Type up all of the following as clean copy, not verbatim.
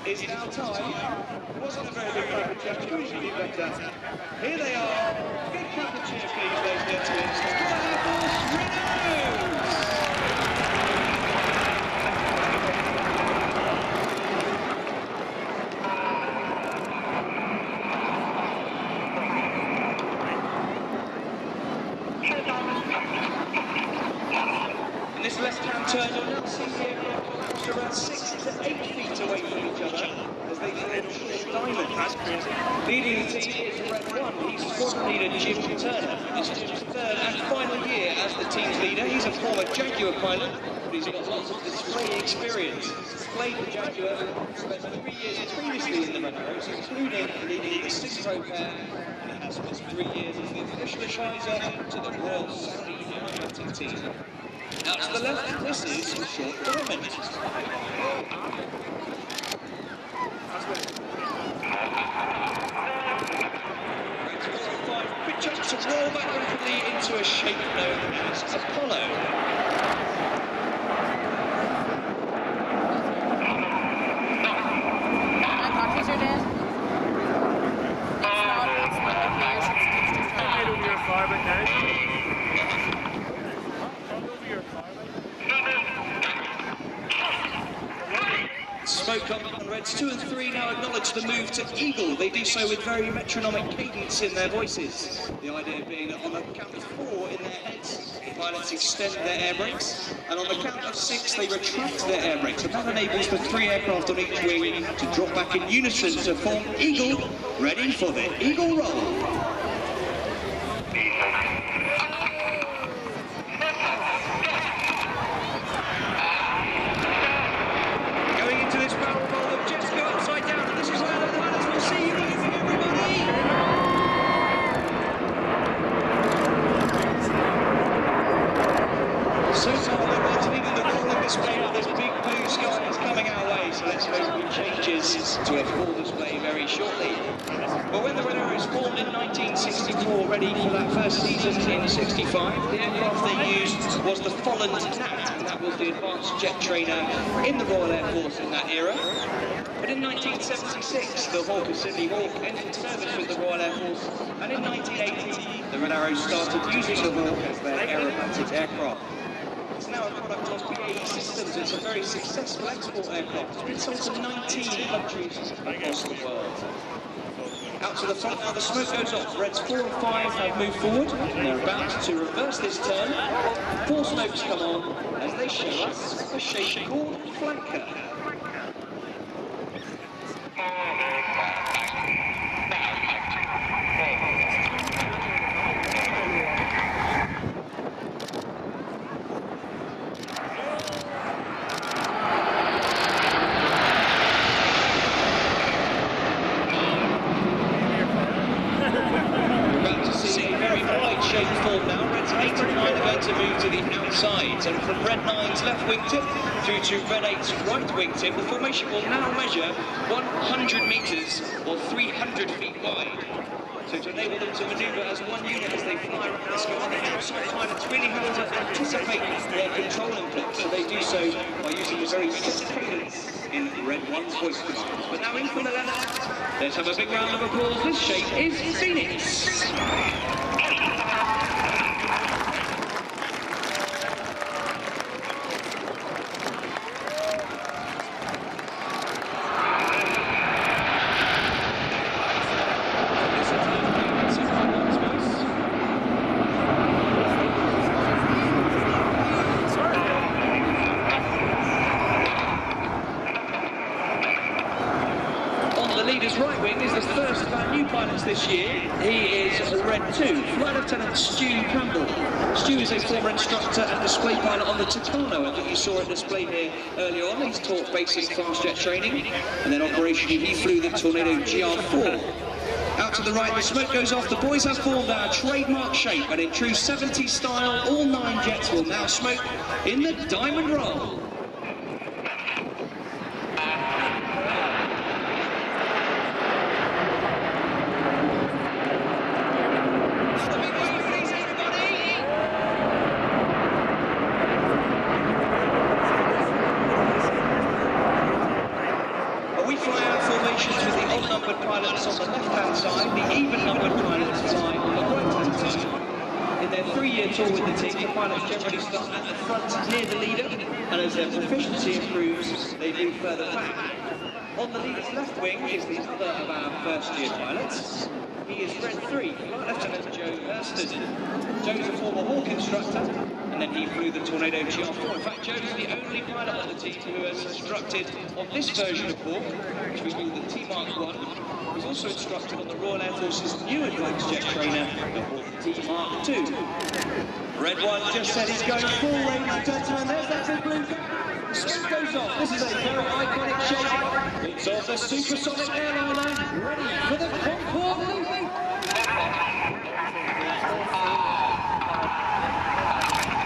is now time. Wasn't a very big crowd of judges, usually better. Here they are. Big clap of cheer, please, ladies and gentlemen. Royal Air Force Renaults! This left-hand turn, you'll now see the aircraft collapse around 6 to 8 feet away from each other as they form a short diamond. Leading the team is Red 1. He's squad leader Jim Turner. This is Jim's third and final year as the team's leader. He's a former Jaguar pilot, but he's got lots of display experience. Displayed for Jaguar, spent 3 years previously in the Renaults, including leading the 6-row pair, and he has spent 3 years as the official advisor to the Royal Saudi Aeronautic team. Out to the left, this is a short diamond. Quick jump to roll back rapidly into a shape known as Apollo. Smoke up on Reds 2 and 3 now acknowledge the move to Eagle. They do so with very metronomic cadence in their voices. The idea being that on the count of 4 in their heads, the pilots extend their air brakes, and on the count of 6 they retract their air brakes, and that enables the 3 aircraft on each wing to drop back in unison to form Eagle, ready for the Eagle roll. So far, there wasn't even the rolling display of this big blue sky is coming our way, so let's hope it changes to a full display very shortly. But when the Renaults formed in 1964, ready for that first season in 65, the aircraft they used was the Folland Gnat, and that was the advanced jet trainer in the Royal Air Force in that era. But in 1976, the Hawker Siddeley Hawk entered service with the Royal Air Force, and in 1980, the Renaults started using the Hawk as their aerobatic aircraft. It's now a product of BAE Systems. It's a very successful export aircraft. It's been sold to 19 countries across the world. Out to the front now, the smoke goes off. Reds 4 and 5 have moved forward, and they're about to reverse this turn. 4 smokes come on as they show us a shape called flanker. Now, Reds 8 and 9 are going to move to the outsides, and from Red 9's left wingtip through to Red 8's right wingtip, the formation will now measure 100 metres or 300 feet wide. So to enable them to manoeuvre as one unit as they fly around the sky, the outside pilots really have to anticipate their controlling flips, so they do so by using a very strict cadence in Red 1's voice commands. But now in from the left, let's have a big round of applause. This shape is Phoenix. Leader's right wing is the first of our new pilots this year. He is Red 2, Flight Lieutenant Stu Campbell. Stu is a former instructor and display pilot on the Tucano. I think you saw it displayed here earlier on. He's taught basic fast jet training, and then operationally he flew the Tornado GR4. Out to the right, the smoke goes off. The boys have formed our trademark shape, and in true 70s style, all 9 jets will now smoke in the diamond roll. We fly formations with the odd-numbered pilots on the left-hand side, the even-numbered pilots fly on the right-hand side. In their 3-year tour with the team, the pilots generally start at the front near the leader, and as their proficiency improves, they move further back. On the leader's left wing is the other of our first-year pilots. He is Red 3, Flight Lieutenant Joe Hurston. Joe's a former Hawk instructor, and then he flew the Tornado GR4. In fact, Joe's the only pilot on the team who has instructed on this version of Hawk, which we call the T-Mark 1. He's also instructed on the Royal Air Force's new advanced jet trainer, the Hawk T-Mark 2. Red 1 just said he's going full, ladies and gentlemen. There's that big blue cap. The smoke goes off. This is a very iconic shape. It's of the supersonic airliner, ready for the Concorde looping.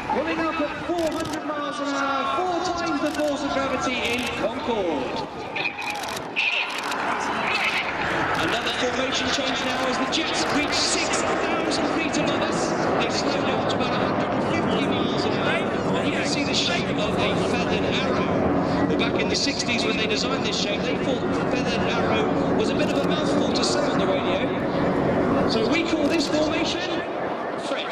Pulling up at 400 miles an hour, 4 times the force of gravity in Concorde. Another formation change now as the jets reach 6,000 feet above us. They slow down to about 150 miles an hour, and you can see the shape of a feathered arrow. Well, back in the 60s when they designed this shape, they thought feathered arrow was a bit of a mouthful to say on the radio. So we call this formation Fred.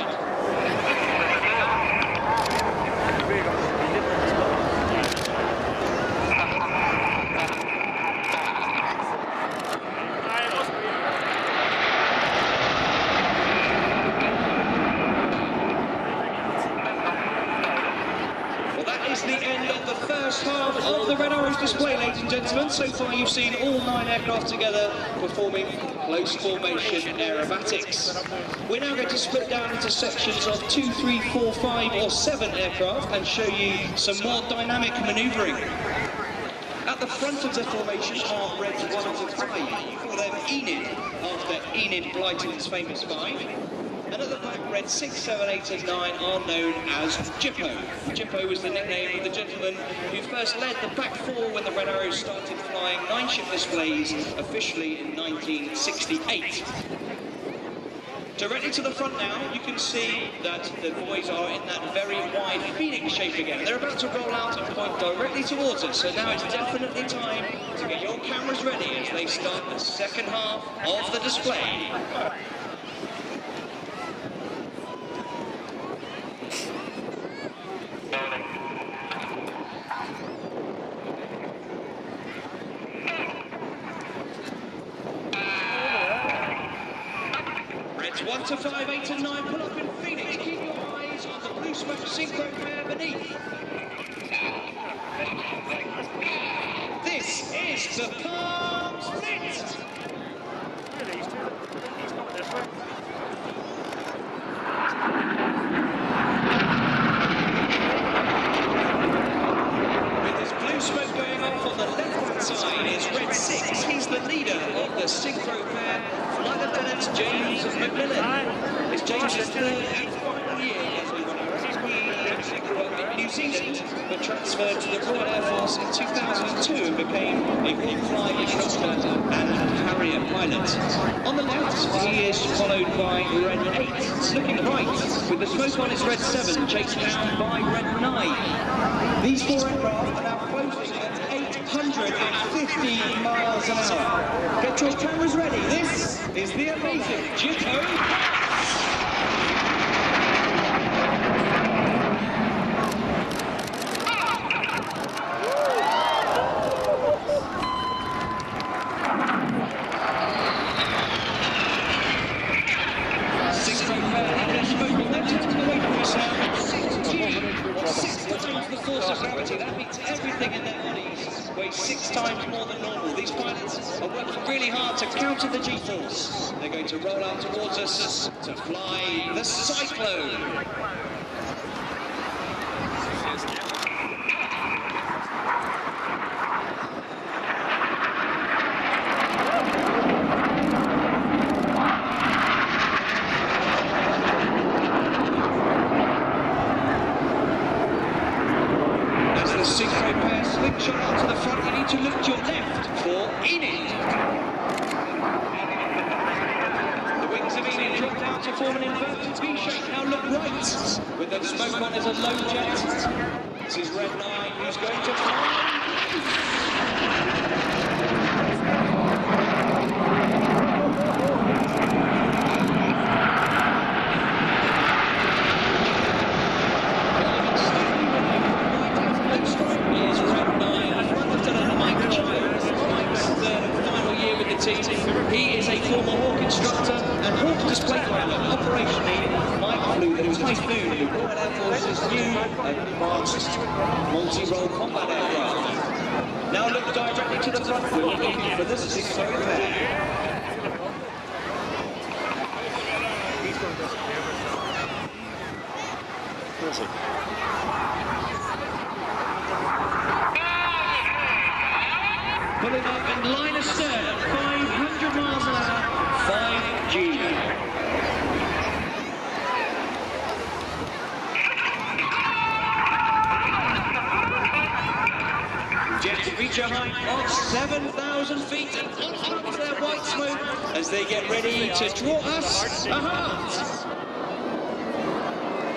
The end of the first half of the Red Arrows display, ladies and gentlemen. So far you've seen all 9 aircraft together performing close formation aerobatics. We're now going to split down into sections of 2, 3, 4, 5 or 7 aircraft and show you some more dynamic manoeuvring. At the front of the formation are Reds 1 to 5. You call them Enid, after Enid Blyton's famous 5. And at the back, Red 6, 7, 8 and 9 are known as Jippo. Jippo was the nickname of the gentleman who first led the back 4 when the Red Arrows started flying 9-ship displays officially in 1968. Directly to the front now, you can see that the boys are in that very wide phoenix shape again. They're about to roll out and point directly towards us, so now it's definitely time to get your cameras ready as they start the second half of the display. Reds 1 to 5, 8 and 9 pull up in Phoenix. Keep your eyes on the blue smoke synchro pair beneath. This is the Palm Split. With this blue smoke going off on the left-hand side is Red 6. He's the leader of the synchro pair. Flight Lieutenant James McMillan. It's James's 3rd and final year as we run our He actually grew up in New Zealand, but transferred to the Royal Air Force in 2002 and became a Hawk flying instructor and Harrier pilot. On the left, he is followed by Red 8. Looking right, with the smoke on is Red 7, chased down by Red 9. These 4 aircraft are now closing at 850 miles an hour. Get your cameras ready. This is the amazing Jippo. 6 times more than normal. These pilots are working really hard to counter the G-force. They're going to roll out towards us to fly the Cyclone. Synchro pair slingshot out to the front, you need to look to your left for Enid. The wings of Enid drop down to form an inverted V shape, now look right. He is a former Hawk instructor and Hawk display pilot. Operationally, Mike flew the Typhoon, the Royal Air Force's new advanced multi-role combat aircraft. Now look directly to the front. We're looking for the 6-0 pair. Pulling up in line of stern, 500 miles an hour, 5G. Jets reach a height of 7,000 feet and up their white smoke as they get ready to draw us a heart.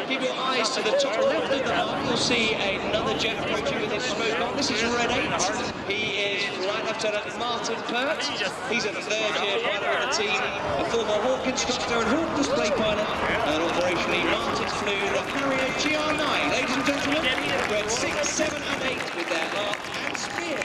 Keep your eyes to the top left of the mark. You'll see another jet approaching with his smoke on. This is Red 8. He is Flight Lieutenant Martin Pert. He's a third-year pilot on the team, a former Hawk instructor and Hawk display pilot. And operationally, Martin flew the Harrier GR9. Ladies and gentlemen, Red 6, 7 and 8 with their heart and spear.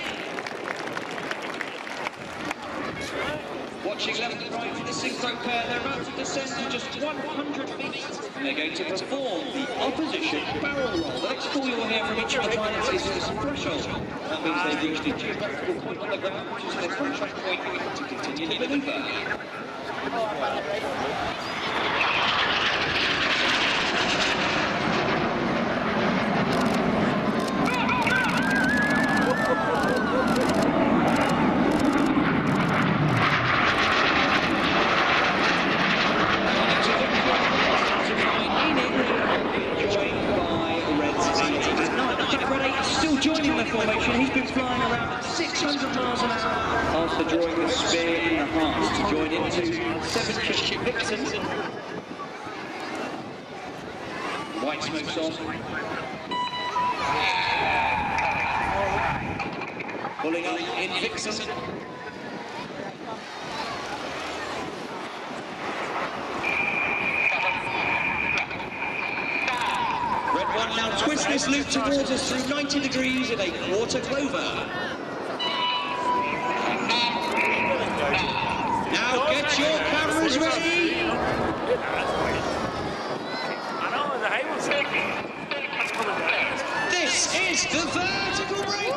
Watching left and right for the synchro pair, they're about to descend to just 100 feet. They're going to perform the opposition barrel roll. The next call you'll hear from each of the pilots is the threshold. That means they've reached a geographical point on the ground, which is their contract point to continue the maneuver. Joining the formation, he's been flying around 600 miles an hour after drawing the spear in the heart to join into 7-ship Vixen. White smoke's on. Pulling up in Vixen. Now twist this loop towards us through 90 degrees at a quarter clover. Now get your cameras ready. This is the vertical break.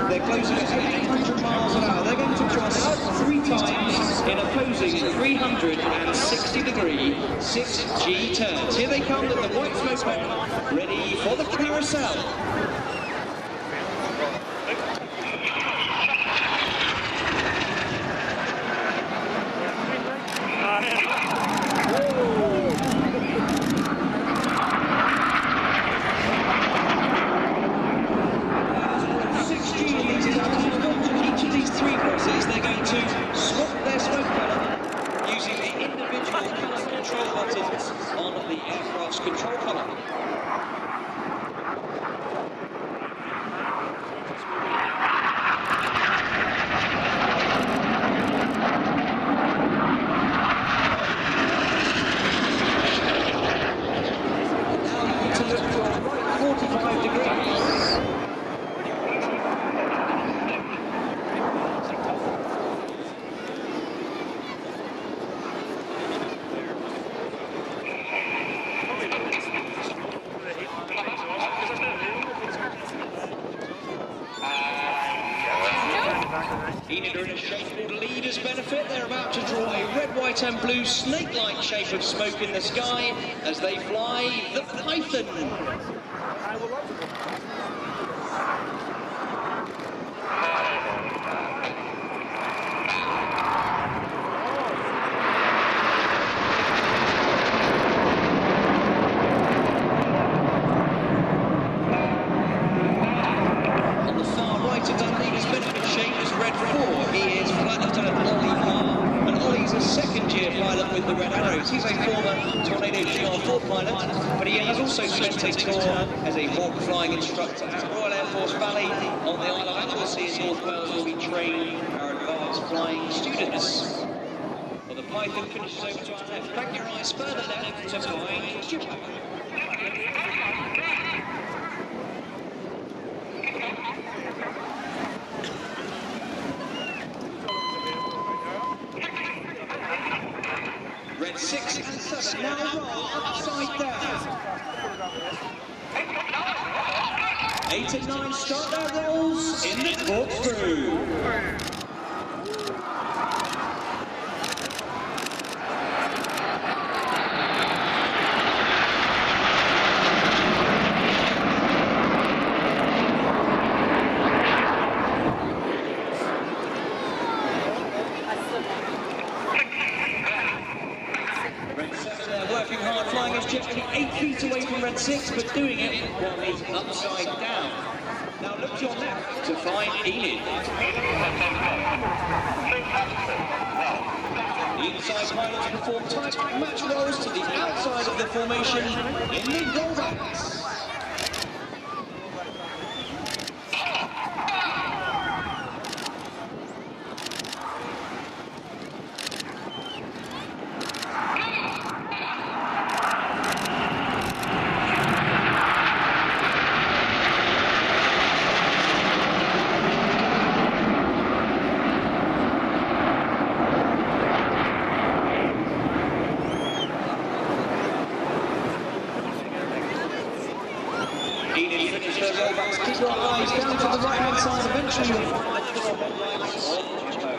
They're closing at 800 miles an hour. They're going to cross 3 times in opposing 360-degree 6G turns. Here they come with the white smoke men, ready for the carousel. On the aircraft's control column. Now you need to look for 45 degrees. Enid are in a shape called Leader's Benefit. They're about to draw a red, white and blue snake-like shape of smoke in the sky as they fly the Python. On the far right of that Leader's Benefit shape is Red 4. He is Flight Lieutenant Ollie Parr, and Ollie's a second-year pilot with the Red Arrows. He's a former Tornado GR4 pilot, but he has also spent a tour as a Hawk flying instructor at Royal Air Force Valley on the Isle of Anglesey in North Wales, where we train our advanced flying students. Well, the Python finishes over to our left. Back your eyes further left to find Jippo. Red 6 and 7 now roll upside down. 8 and 9 start their rolls in the corkscrew. Working hard, flying his jet 8 feet away from Red 6, but doing it while he's upside down. Now look to your left to find Enid. The inside pilots perform tight match rolls to the outside of the formation in the rollbacks. Keep your eyes down to the right-hand side. Eventually you'll find the four headlights on Jippo.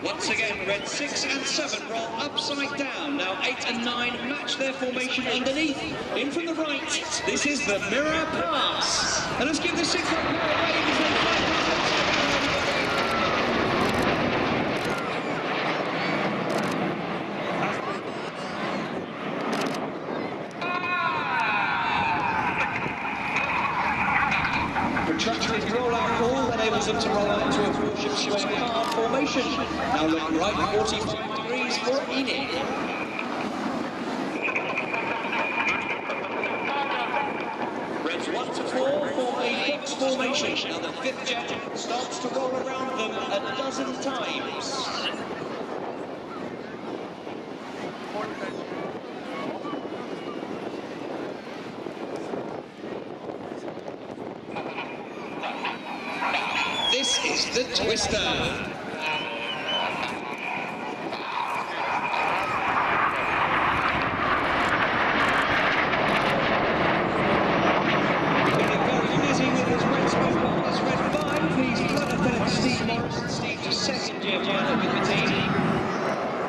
Once again, Red 6 and 7 roll upside down. Now 8 and 9 match their formation underneath. In from the right, this is the mirror pass. And let's give the 6 up more away as they fly. Protracted roll-out call enables them to roll out into a four-ship sway hard formation. Now look right 45 degrees for Enid. Reds 1 to 4 for a box formation. Now the 5th jet starts to roll around them a dozen times. This is the Twister.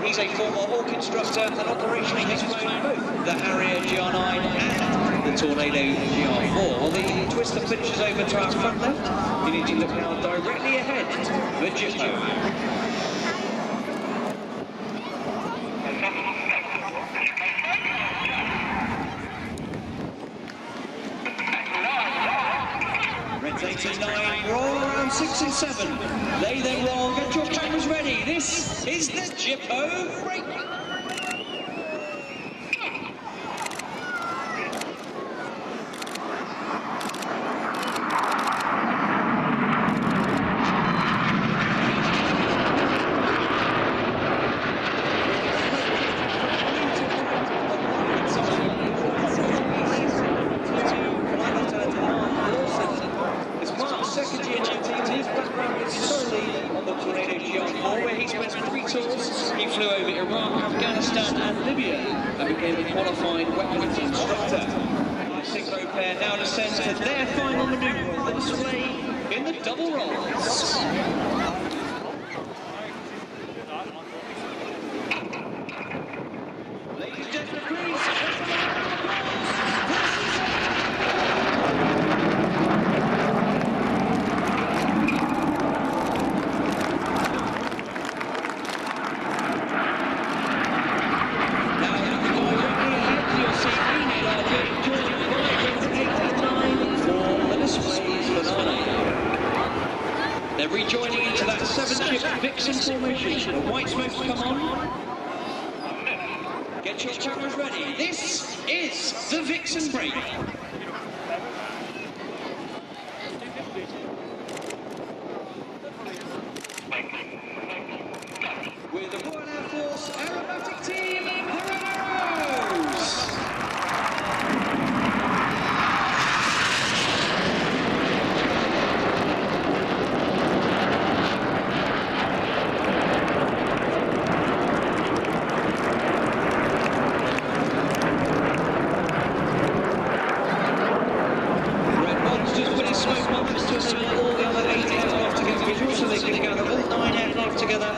He's a former Hawk instructor and operationally has flown both the Harrier GR9 and the Tornado GR4. Well, the Twister finishes over to our front left. You need to look now directly ahead for Jippo. Reds 8 and 9 roll around 6 and 7. They then roll. Get your cameras ready. This is the Jippo break. Second-year GT, his background is solely on the Tornado GR4, where he spent 3 tours. He flew over Iraq, Afghanistan and Libya and became a qualified weapons instructor. The synchro pair now descends to their final manoeuvre on the display in the double rolls. Ladies and gentlemen, please. They're rejoining into that 7-ship Vixen formation. The white smoke's come on. Get your cameras ready. This is the Vixen break. With the Royal Air Force aerobatic team, the Airwaves. Red Box just put his smoke bombs to enable all the other 8 aircraft to get visual so they can gather all 9 aircraft together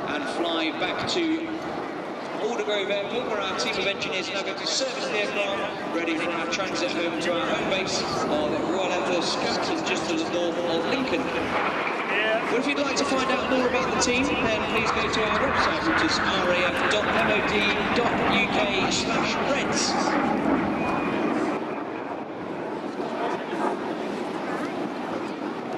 and fly back to Aldergrove Airport, where our team of engineers are now going to service the aircraft, ready for our transit home to our home base of Royal Air Force Scouters, just to the north of Lincoln. Well, if you'd like to find out more about the team, then please go to our website, which is raf.mod.uk.